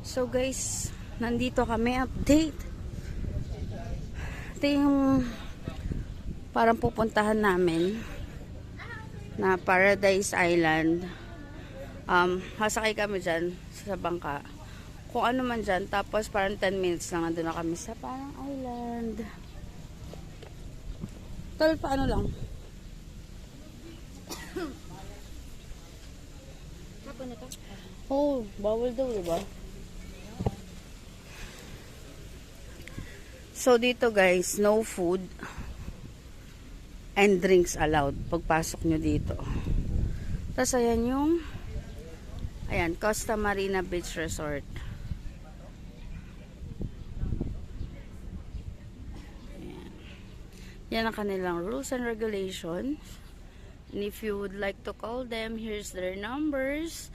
So guys, nandito kami, update. Ito yung parang pupuntahan namin na Paradise Island. Hasakay kami dyan sa bangka. Kung ano man dyan, tapos parang 10 minutes lang nandun na kami sa parang island. Tol, paano lang? Oh, bawal daw, diba? So, dito guys, no food and drinks allowed pagpasok nyo dito. Tapos, ayan yung Costa Marina Beach Resort. Ayan. Yan ang kanilang rules and regulations. And if you would like to call them, here's their numbers.